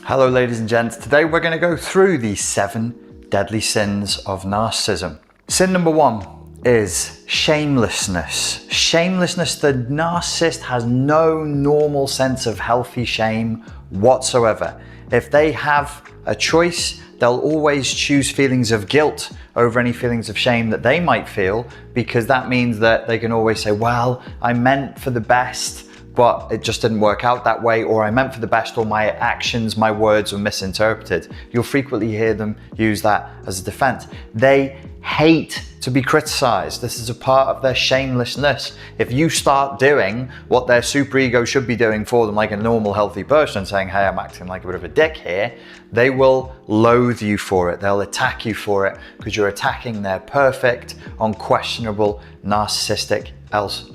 Hello ladies and gents, today we're going to go through the 7 deadly sins of narcissism. Sin number 1 is shamelessness. Shamelessness, the narcissist has no normal sense of healthy shame whatsoever. If they have a choice, they'll always choose feelings of guilt over any feelings of shame that they might feel, because that means that they can always say, well, I meant for the best, but it just didn't work out that way, or I meant for the best, or my actions, my words were misinterpreted. You'll frequently hear them use that as a defense. They hate to be criticized. This is a part of their shamelessness. If you start doing what their superego should be doing for them, like a normal, healthy person, saying, hey, I'm acting like a bit of a dick here, they will loathe you for it. They'll attack you for it because you're attacking their perfect, unquestionable, narcissistic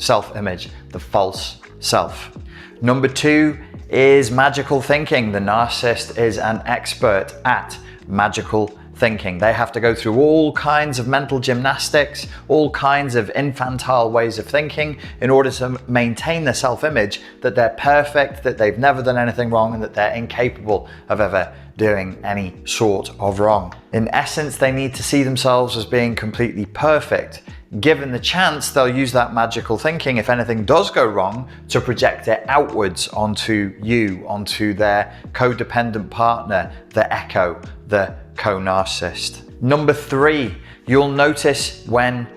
self-image, the false self. Number 2 is magical thinking. The narcissist is an expert at magical thinking. They have to go through all kinds of mental gymnastics, all kinds of infantile ways of thinking in order to maintain their self-image that they're perfect, that they've never done anything wrong, and that they're incapable of ever doing any sort of wrong. In essence, they need to see themselves as being completely perfect. Given the chance, they'll use that magical thinking, if anything does go wrong, to project it outwards onto you, onto their codependent partner, the echo, the co-narcissist. Number 3, you'll notice when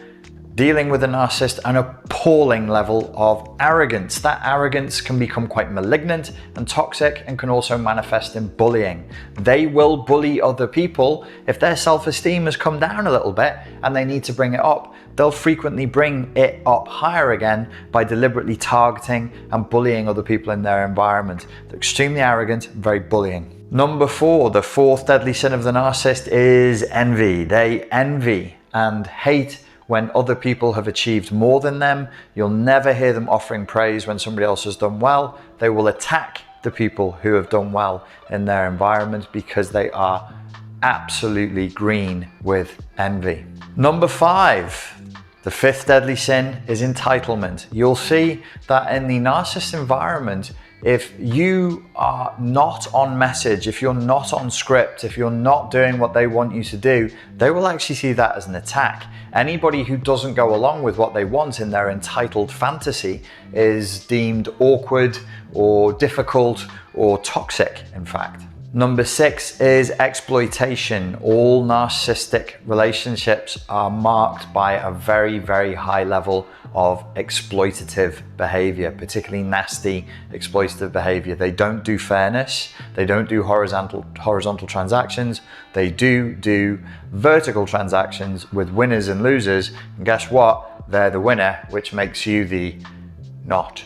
dealing with a narcissist an appalling level of arrogance. That arrogance can become quite malignant and toxic and can also manifest in bullying. They will bully other people. If their self-esteem has come down a little bit and they need to bring it up, they'll frequently bring it up higher again by deliberately targeting and bullying other people in their environment. They're extremely arrogant, very bullying. Number 4, the 4th deadly sin of the narcissist is envy. They envy and hate when other people have achieved more than them. You'll never hear them offering praise when somebody else has done well. They will attack the people who have done well in their environment because they are absolutely green with envy. Number 5, the 5th deadly sin is entitlement. You'll see that in the narcissist environment, if you are not on message, if you're not on script, if you're not doing what they want you to do, they will actually see that as an attack. Anybody who doesn't go along with what they want in their entitled fantasy is deemed awkward or difficult or toxic, in fact. Number 6 is exploitation. All narcissistic relationships are marked by a very, very high level of exploitative behavior, particularly nasty exploitative behavior. They don't do fairness. They don't do horizontal transactions. They do vertical transactions with winners and losers. And guess what? They're the winner, which makes you the not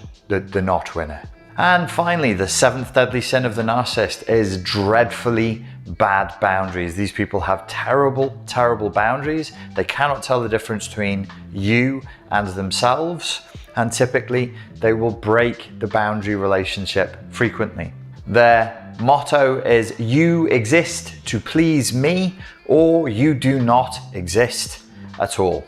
winner. And finally, the 7th deadly sin of the narcissist is dreadfully bad boundaries. These people have terrible, terrible boundaries. They cannot tell the difference between you and themselves. And typically, they will break the boundary relationship frequently. Their motto is, you exist to please me, or you do not exist at all.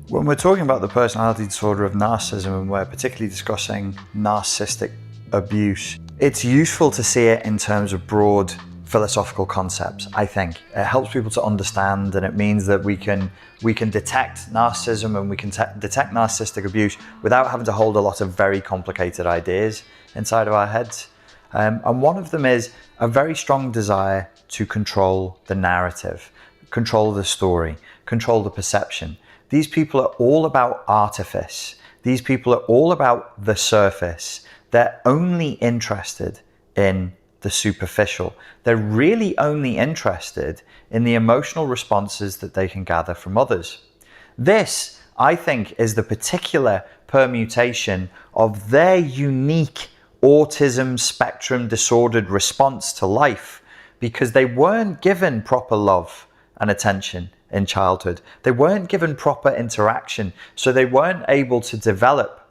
When we're talking about the personality disorder of narcissism, and we're particularly discussing narcissistic abuse, it's useful to see it in terms of broad philosophical concepts. I think it helps people to understand, and it means that we can detect narcissism and we can detect narcissistic abuse without having to hold a lot of very complicated ideas inside of our heads. And one of them is a very strong desire to control the narrative, control the story, control the perception. These people are all about artifice. These people are all about the surface. They're only interested in the superficial. They're really only interested in the emotional responses that they can gather from others. This, I think, is the particular permutation of their unique autism spectrum disordered response to life, because they weren't given proper love and attention in childhood. They weren't given proper interaction, so they weren't able to develop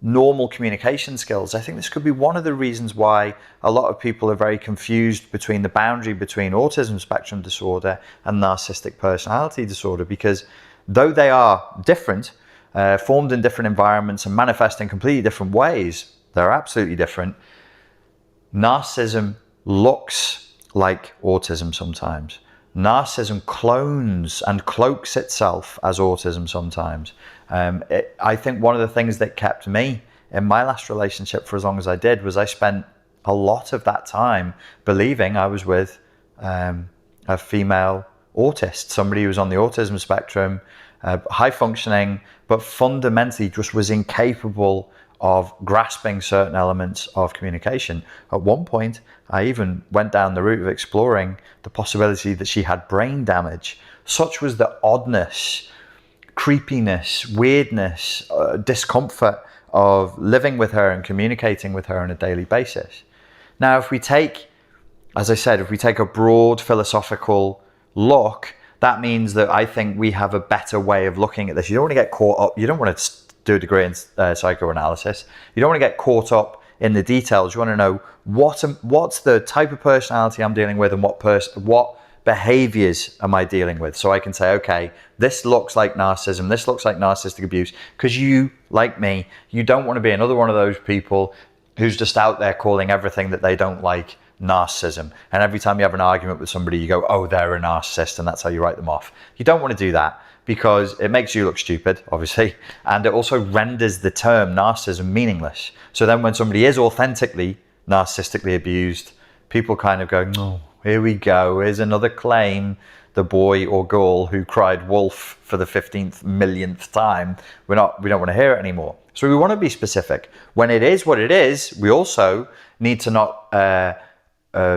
normal communication skills. I think this could be one of the reasons why a lot of people are very confused between the boundary between autism spectrum disorder and narcissistic personality disorder, because though they are different, formed in different environments and manifest in completely different ways, they're absolutely different. Narcissism looks like autism sometimes. Narcissism clones and cloaks itself as autism sometimes. I think one of the things that kept me in my last relationship for as long as I did was I spent a lot of that time believing I was with a female autist, somebody who was on the autism spectrum, high functioning, but fundamentally just was incapable of grasping certain elements of communication. At one point, I even went down the route of exploring the possibility that she had brain damage. Such was the oddness, creepiness, weirdness, discomfort of living with her and communicating with her on a daily basis. Now, if we take, as I said, if we take a broad philosophical look, that means that I think we have a better way of looking at this. You don't want to get caught up. You don't want to do a degree in psychoanalysis. You don't want to get caught up in the details. You want to know what's the type of personality I'm dealing with and what behaviors am I dealing with. So I can say, okay, this looks like narcissism. This looks like narcissistic abuse. Because you, like me, you don't want to be another one of those people who's just out there calling everything that they don't like narcissism. And every time you have an argument with somebody, you go, oh, they're a narcissist, and that's how you write them off. You don't want to do that because it makes you look stupid, obviously, and it also renders the term narcissism meaningless. So then when somebody is authentically narcissistically abused, people kind of go, oh, here we go, here's another claim. The boy or girl who cried wolf for the 15th millionth time, we don't want to hear it anymore. So we want to be specific. When it is what it is, we also need to not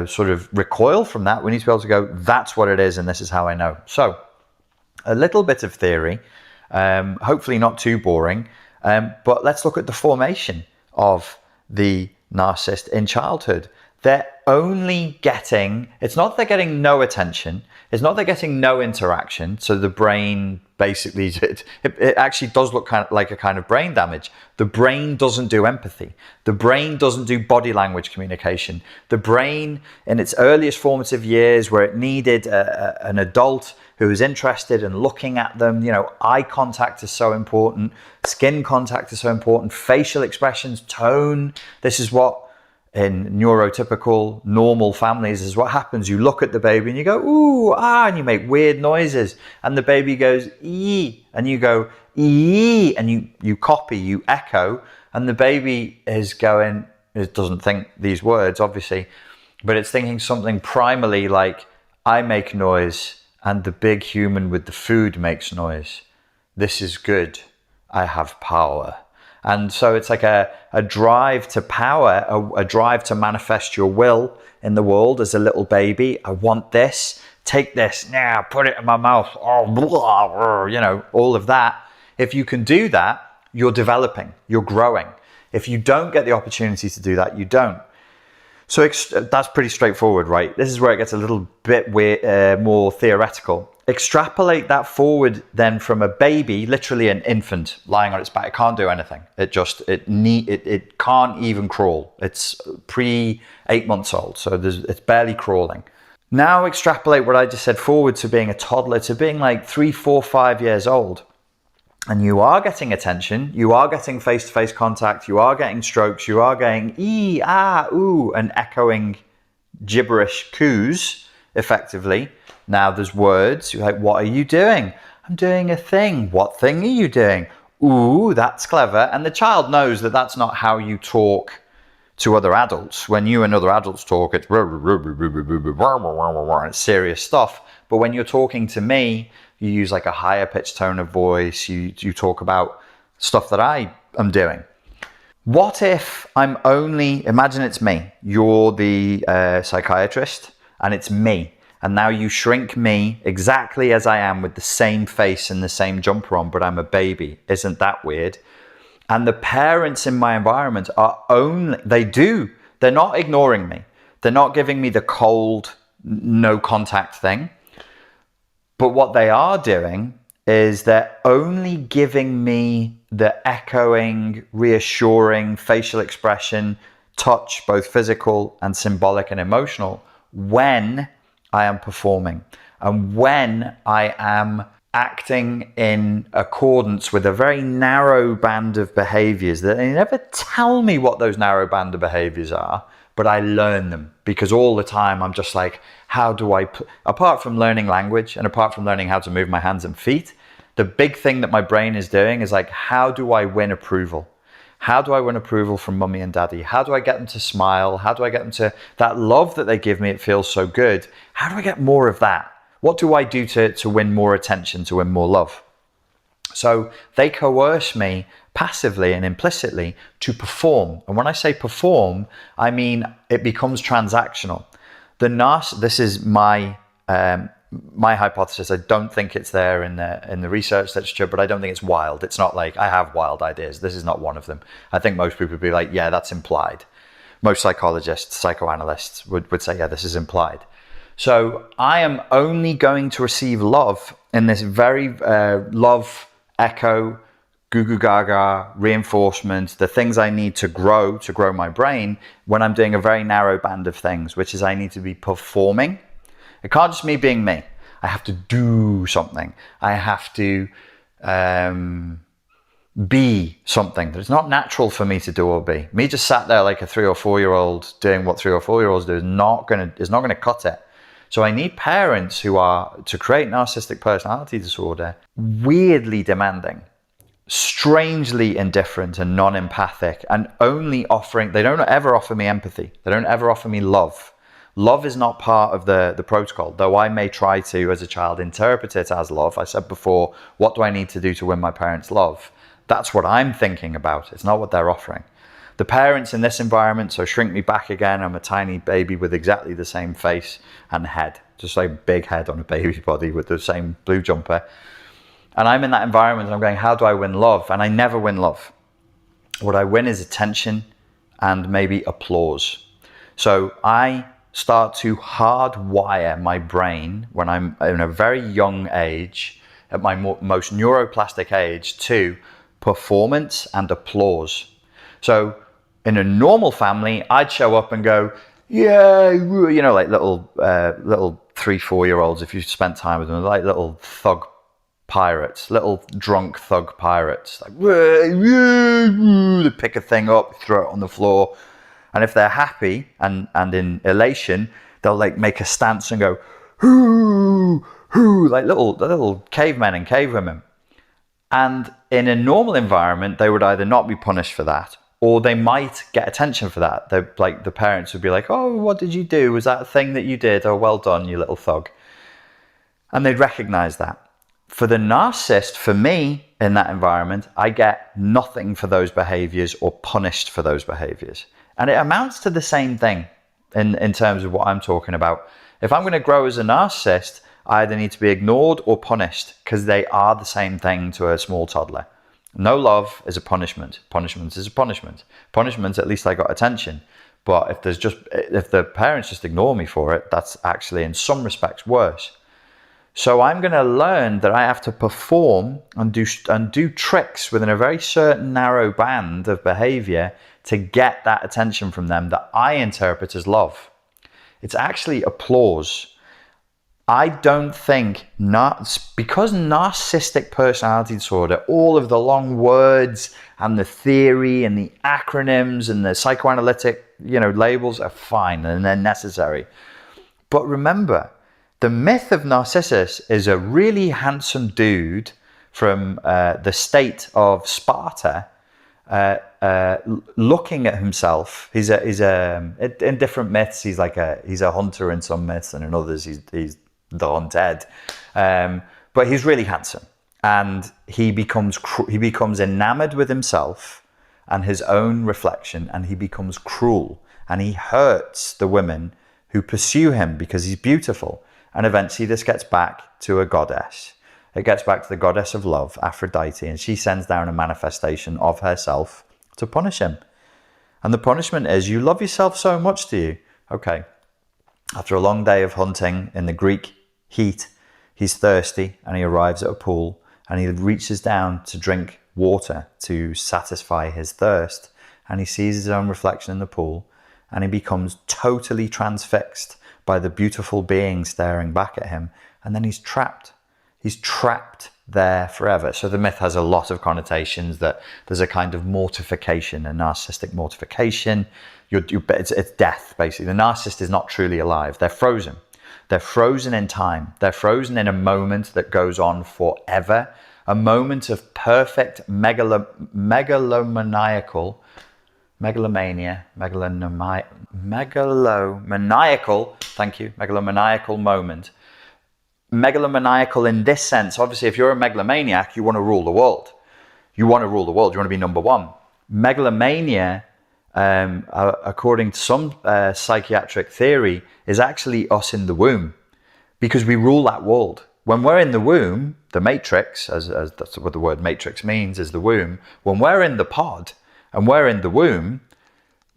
sort of recoil from that. We need to be able to go, that's what it is, and this is how I know. So a little bit of theory, hopefully not too boring, but let's look at the formation of the narcissist in childhood. They're only getting, it's not they're getting no attention, it's not they're getting no interaction. So the brain basically, it actually does look kind of like a kind of brain damage. The brain doesn't do empathy. The brain doesn't do body language communication. The brain in its earliest formative years where it needed an adult who was interested in looking at them, eye contact is so important, skin contact is so important, facial expressions, tone. This is what in neurotypical normal families is what happens. You look at the baby and you go, ooh, ah, and you make weird noises, and the baby goes, ee, and you go, ee, and you copy, you echo, and the baby is going, it doesn't think these words, obviously, but it's thinking something primally like, I make noise, and the big human with the food makes noise. This is good. I have power. And so it's like a drive to power, a drive to manifest your will in the world as a little baby. I want this, take this, now put it in my mouth, oh, blah, all of that. If you can do that, you're developing, you're growing. If you don't get the opportunity to do that, you don't. So that's pretty straightforward, right? This is where it gets a little bit weird, more theoretical. Extrapolate that forward then from a baby, literally an infant lying on its back. It can't do anything. It can't even crawl. It's pre 8 months old, so it's barely crawling. Now extrapolate what I just said forward to being a toddler, to being like 3, 4, 5 years old. And you are getting attention, you are getting face-to-face contact, you are getting strokes, you are getting ee, ah, ooh, and echoing gibberish coos, effectively. Now there's words, you're like, what are you doing? I'm doing a thing. What thing are you doing? Ooh, that's clever. And the child knows that that's not how you talk to other adults. When you and other adults talk, it's serious stuff. But when you're talking to me, you use like a higher pitched tone of voice. You talk about stuff that I am doing. What if I'm only, imagine it's me. You're the psychiatrist and it's me. And now you shrink me exactly as I am with the same face and the same jumper on, but I'm a baby. Isn't that weird? And the parents in my environment are they're not ignoring me. They're not giving me the cold, no contact thing. But what they are doing is they're only giving me the echoing, reassuring facial expression, touch, both physical and symbolic and emotional, when I am performing and when I am acting in accordance with a very narrow band of behaviors that they never tell me what those narrow band of behaviors are, but but I learn them because all the time I'm just like, how do I, apart from learning language and apart from learning how to move my hands and feet, the big thing that my brain is doing is like, how do I win approval? How do I win approval from mummy and daddy? How do I get them to smile? How do I get them to, that love that they give me, it feels so good. How do I get more of that? What do I do to win more attention, to win more love? So they coerce me passively and implicitly to perform. And when I say perform, I mean it becomes transactional. This is my hypothesis. I don't think it's there in the research literature, but I don't think it's wild. It's not like I have wild ideas. This is not one of them. I think most people would be like, yeah, that's implied. Most psychologists, psychoanalysts would say, yeah, this is implied. So I am only going to receive love in this very love, echo, goo goo gaga, reinforcement, the things I need to grow my brain when I'm doing a very narrow band of things, which is I need to be performing. It can't just be being me. I have to do something. I have to be something that it's not natural for me to do or be. Me just sat there like a 3 or 4 year old doing what 3 or 4 year olds do is not gonna cut it. So I need parents who are, to create narcissistic personality disorder, weirdly demanding, strangely indifferent and non-empathic, and only offering, they don't ever offer me empathy. They don't ever offer me love. Love is not part of the protocol, though I may try to, as a child, interpret it as love. I said before, what do I need to do to win my parents' love? That's what I'm thinking about. It's not what they're offering. The parents in this environment, so shrink me back again, I'm a tiny baby with exactly the same face and head, just like a big head on a baby body with the same blue jumper. And I'm in that environment and I'm going, how do I win love? And I never win love. What I win is attention and maybe applause. So I start to hardwire my brain when I'm in a very young age, at my most neuroplastic age, to performance and applause. So in a normal family, I'd show up and go, yeah, you know, like little 3-4 year olds, if you spent time with them, like little thug pirates, little drunk thug pirates, like they pick a thing up, throw it on the floor, and if they're happy and in elation, they'll like make a stance and go hoo hoo, like little cavemen and cavewomen. And in a normal environment, they would either not be punished for that, or they might get attention for that. They're like, the parents would be like, oh, what did you do? Was that a thing that you did? Oh, well done, you little thug. And they'd recognize that. For the narcissist, for me, in that environment, I get nothing for those behaviors or punished for those behaviors. And it amounts to the same thing in terms of what I'm talking about. If I'm going to grow as a narcissist, I either need to be ignored or punished, because they are the same thing to a small toddler. No love is a punishment. Punishment is a punishment. Punishment, at least I got attention. But if the parents just ignore me for it, that's actually in some respects worse. So I'm going to learn that I have to perform and do tricks within a very certain narrow band of behavior to get that attention from them that I interpret as love. It's actually applause. I don't think, because narcissistic personality disorder, all of the long words and the theory and the acronyms and the psychoanalytic, labels are fine and they're necessary. But remember, the myth of Narcissus is a really handsome dude from the state of Sparta, looking at himself. He's in different myths. He's a hunter in some myths, and in others he's the undead. But he's really handsome, and he becomes enamored with himself and his own reflection, and he becomes cruel, and he hurts the women who pursue him because he's beautiful. And eventually this gets back to a goddess. It gets back to the goddess of love, Aphrodite, and she sends down a manifestation of herself to punish him. And the punishment is, you love yourself so much, do you? Okay. After a long day of hunting in the Greek heat, he's thirsty and he arrives at a pool and he reaches down to drink water to satisfy his thirst, and he sees his own reflection in the pool and he becomes totally transfixed by the beautiful being staring back at him, and then he's trapped. He's trapped there forever. So the myth has a lot of connotations that there's a kind of mortification, a narcissistic mortification. It's death, basically. The narcissist is not truly alive. They're frozen. They're frozen in time. They're frozen in a moment that goes on forever. A moment of perfect megalomaniacal moment. Megalomaniacal in this sense, obviously, if you're a megalomaniac, you want to rule the world. You want to rule the world. You want to be number one. Megalomania, according to some psychiatric theory, is actually us in the womb, because we rule that world. When we're in the womb, the matrix, as that's what the word matrix means, is the womb. When we're in the pod and we're in the womb,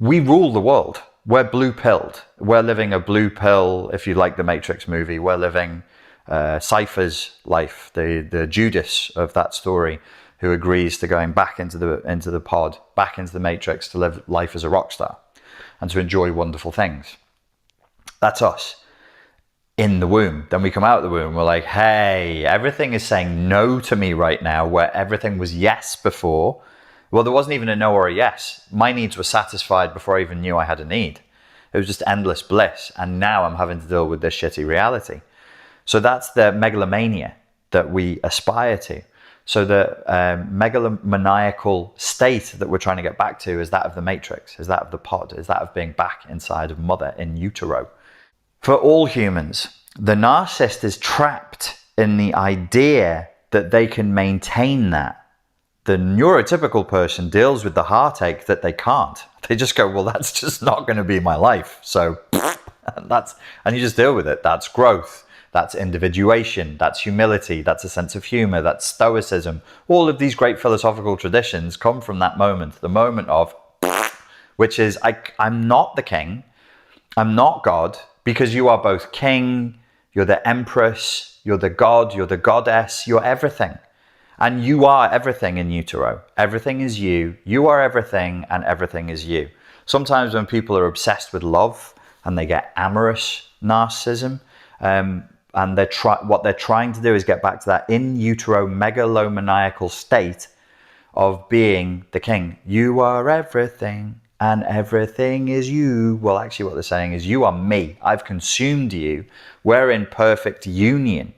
we rule the world. We're blue-pilled. We're living a blue pill, if you like the Matrix movie. We're living Cypher's life, the Judas of that story, who agrees to going back into the pod, back into the Matrix, to live life as a rock star and to enjoy wonderful things. That's us in the womb. Then we come out of the womb, we're like, hey, everything is saying no to me right now, where everything was yes before. Well, there wasn't even a no or a yes. My needs were satisfied before I even knew I had a need. It was just endless bliss. And now I'm having to deal with this shitty reality. So that's the megalomania that we aspire to. So the megalomaniacal state that we're trying to get back to is that of the matrix, is that of the pod, is that of being back inside of mother in utero. For all humans, the narcissist is trapped in the idea that they can maintain that. The neurotypical person deals with the heartache that they can't. They just go, well, that's just not going to be my life. So and you just deal with it. That's growth. That's individuation. That's humility. That's a sense of humor. That's stoicism. All of these great philosophical traditions come from that moment, the moment of, which is, I'm not the king. I'm not God, because you are both king, you're the empress, you're the god, you're the goddess, you're everything. And you are everything in utero. Everything is you. You are everything, and everything is you. Sometimes when people are obsessed with love and they get amorous narcissism, and what they're trying to do is get back to that in utero megalomaniacal state of being the king. You are everything, and everything is you. Well, actually what they're saying is, you are me. I've consumed you. We're in perfect union.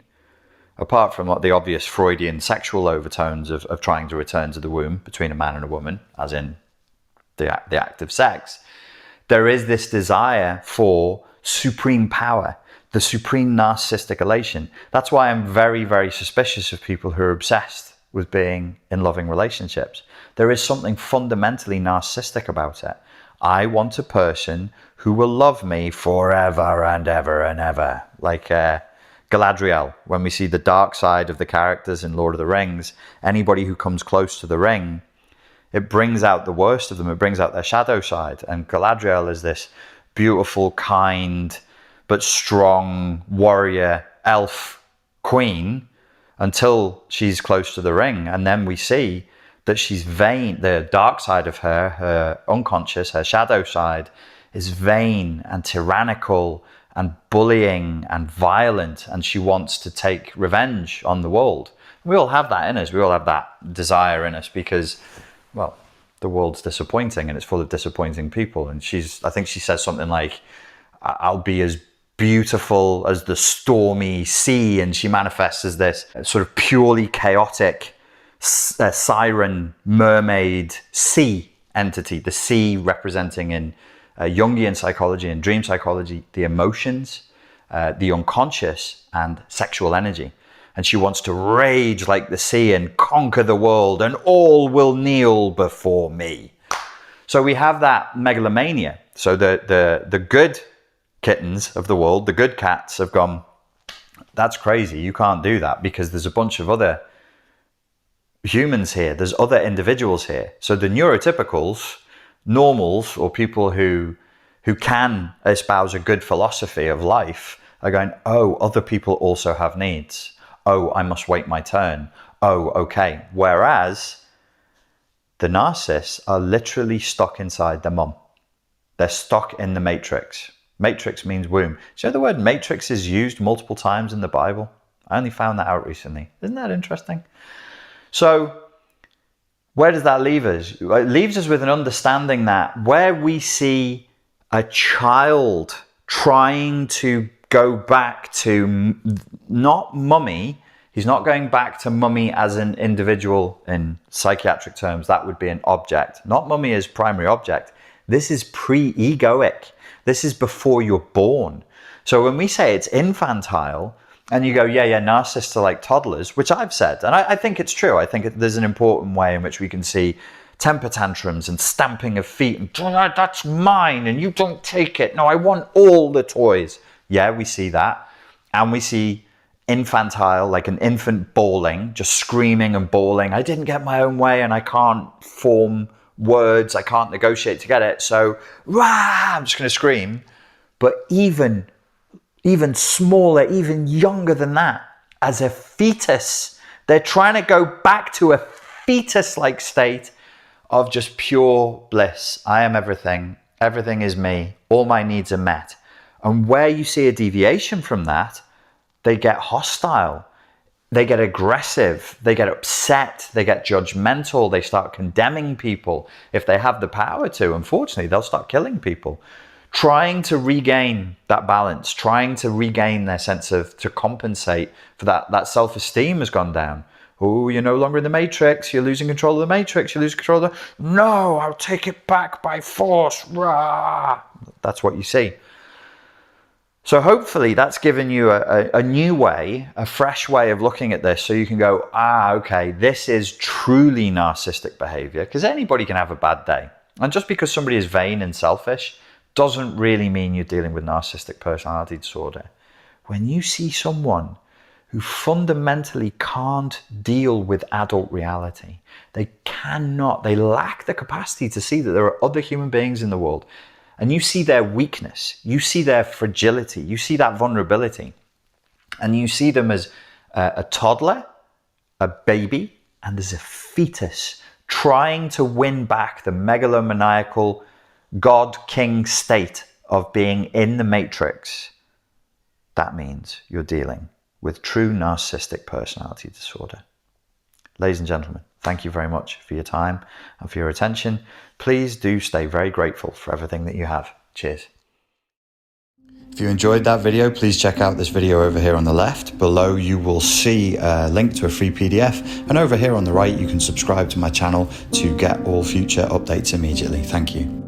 Apart from what the obvious Freudian sexual overtones of trying to return to the womb between a man and a woman, as in the act of sex, there is this desire for supreme power, the supreme narcissistic elation. That's why I'm very, very suspicious of people who are obsessed with being in loving relationships. There is something fundamentally narcissistic about it. I want a person who will love me forever and ever and ever. Like Galadriel, when we see the dark side of the characters in Lord of the Rings, anybody who comes close to the ring, it brings out the worst of them. It brings out their shadow side. And Galadriel is this beautiful, kind, but strong warrior elf queen until she's close to the ring. And then we see that she's vain. The dark side of her, her unconscious, her shadow side, is vain and tyrannical and bullying and violent, and she wants to take revenge on the world. We all have that in us. We all have that desire in us because, well, the world's disappointing and it's full of disappointing people. And I think she says something like, I'll be as beautiful as the stormy sea. And she manifests as this sort of purely chaotic siren, mermaid, sea entity. The sea representing in Jungian psychology and dream psychology, the emotions, the unconscious, and sexual energy. And she wants to rage like the sea and conquer the world, and all will kneel before me. So we have that megalomania. So the good kittens of the world, the good cats, have gone, that's crazy, you can't do that, because there's a bunch of other humans here, there's other individuals here. So the neurotypicals, normals, or people who can espouse a good philosophy of life, are going, oh, other people also have needs. Oh, I must wait my turn. Oh, okay. Whereas the narcissists are literally stuck inside their mum. They're stuck in the matrix. Matrix means womb. Do you know the word matrix is used multiple times in the Bible? I only found that out recently. Isn't that interesting? So where does that leave us? It leaves us with an understanding that where we see a child trying to go back to not mummy, he's not going back to mummy as an individual in psychiatric terms. That would be an object, not mummy as primary object. This is pre-egoic. This is before you're born. So when we say it's infantile, and you go, yeah, narcissists are like toddlers, which I've said, and I think it's true. I think there's an important way in which we can see temper tantrums and stamping of feet and that's mine and you don't take it. No, I want all the toys. Yeah, we see that. And we see infantile, like an infant bawling, just screaming and bawling. I didn't get my own way and I can't form words. I can't negotiate to get it. So, I'm just going to scream. But even smaller, even younger than that, as a fetus, they're trying to go back to a fetus-like state of just pure bliss. I am everything. Everything is me. All my needs are met. And where you see a deviation from that, they get hostile. They get aggressive. They get upset. They get judgmental. They start condemning people. If they have the power to, unfortunately, they'll start killing people. Trying to regain that balance, trying to regain their sense of, to compensate for that self-esteem has gone down. Oh, you're no longer in the matrix. You're losing control of the matrix. You lose control of the... No, I'll take it back by force. Rah! That's what you see. So hopefully that's given you a new way, a fresh way of looking at this. So you can go, okay, this is truly narcissistic behavior, because anybody can have a bad day. And just because somebody is vain and selfish doesn't really mean you're dealing with narcissistic personality disorder. When you see someone who fundamentally can't deal with adult reality, they lack the capacity to see that there are other human beings in the world, and you see their weakness, you see their fragility, you see that vulnerability, and you see them as a toddler, a baby, and as a fetus trying to win back the megalomaniacal God-king state of being in the matrix. That means you're dealing with true narcissistic personality disorder. Ladies and gentlemen, thank you very much for your time and for your attention. Please do stay very grateful for everything that you have. Cheers. If you enjoyed that video, please check out this video over here on the left. Below you will see a link to a free PDF, and over here on the right you can subscribe to my channel to get all future updates immediately. Thank you.